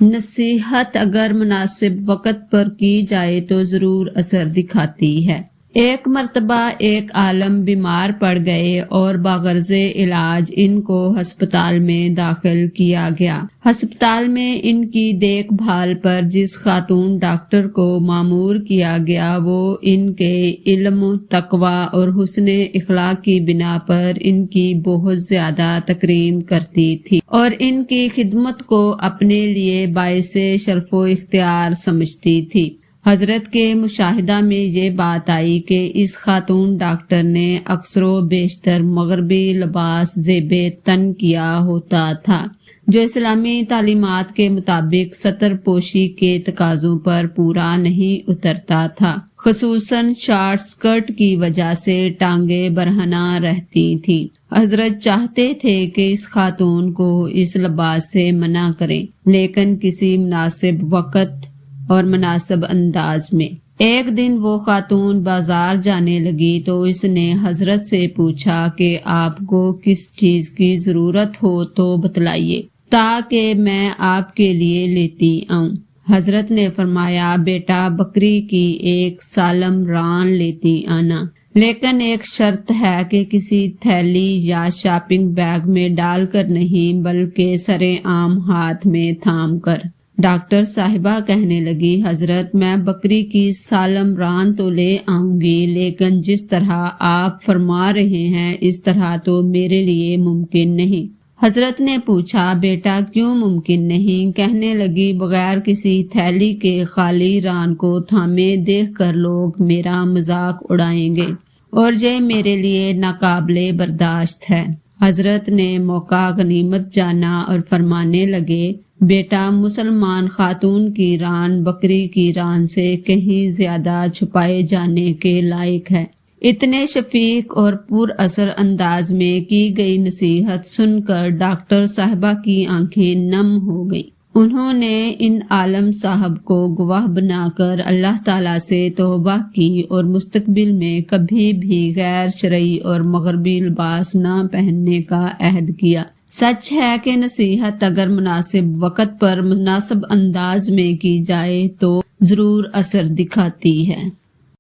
नसीहत अगर मुनासिब वक्त पर की जाए तो जरूर असर दिखाती है। एक मर्तबा एक आलम बीमार पड़ गए और बगर्ज़े इलाज इनको हस्पताल में दाखिल किया गया। हस्पताल में इनकी देखभाल पर जिस खातून डॉक्टर को मामूर किया गया वो इनके इल्म, तकवा और हुस्ने इखलाक की बिना पर इनकी बहुत ज्यादा तकरीम करती थी और इनकी खिदमत को अपने लिए बाइसे शर्फो इख्तियार समझती थी। हजरत के मुशाहिदा में ये बात आई कि इस खातून डॉक्टर ने अक्सरो बेशतर मगरबी लिबास ज़ेबे तन किया होता था जो इस्लामी तालीमात के मुताबिक सतर पोशी के तकाजों पर पूरा नहीं उतरता था। खुसूसन शॉर्ट स्कर्ट की वजह से टांगे बरहना रहती थी। हजरत चाहते थे कि इस खातून को इस लिबास से मना करें, लेकिन किसी मुनासिब वक्त और मुनासिब अंदाज में। एक दिन वो खातून बाजार जाने लगी तो इसने हजरत से पूछा कि आपको किस चीज की जरूरत हो तो बतलाइए ताकि मैं आपके लिए लेती आऊं। हजरत ने फरमाया, बेटा बकरी की एक सालम रान लेती आना, लेकिन एक शर्त है कि किसी थैली या शॉपिंग बैग में डालकर नहीं बल्कि सरे आम हाथ में थाम कर। डॉक्टर साहिबा कहने लगी, हजरत मैं बकरी की सालम रान तो ले आऊंगी, लेकिन जिस तरह आप फरमा रहे हैं इस तरह तो मेरे लिए मुमकिन नहीं। हजरत ने पूछा, बेटा क्यों मुमकिन नहीं? कहने लगी, बगैर किसी थैली के खाली रान को थामे देखकर लोग मेरा मजाक उड़ाएंगे और ये मेरे लिए नाकाबिले बर्दाश्त है। हजरत ने मौका गनीमत जाना और फरमाने लगे, बेटा मुसलमान खातून की रान बकरी की रान से कहीं ज्यादा छुपाए जाने के लायक है। इतने शफीक और पुर असर अंदाज में की गई नसीहत सुनकर डॉक्टर साहिबा की आंखें नम हो गईं। उन्होंने इन आलम साहब को गवाह बनाकर अल्लाह ताला से तौबा की और मुस्तकबिल में कभी भी गैर शरई और मगरबी लिबास न पहनने का अहद किया। सच है कि नसीहत अगर मुनासिब वक्त पर मुनासिब अंदाज में की जाए तो जरूर असर दिखाती है।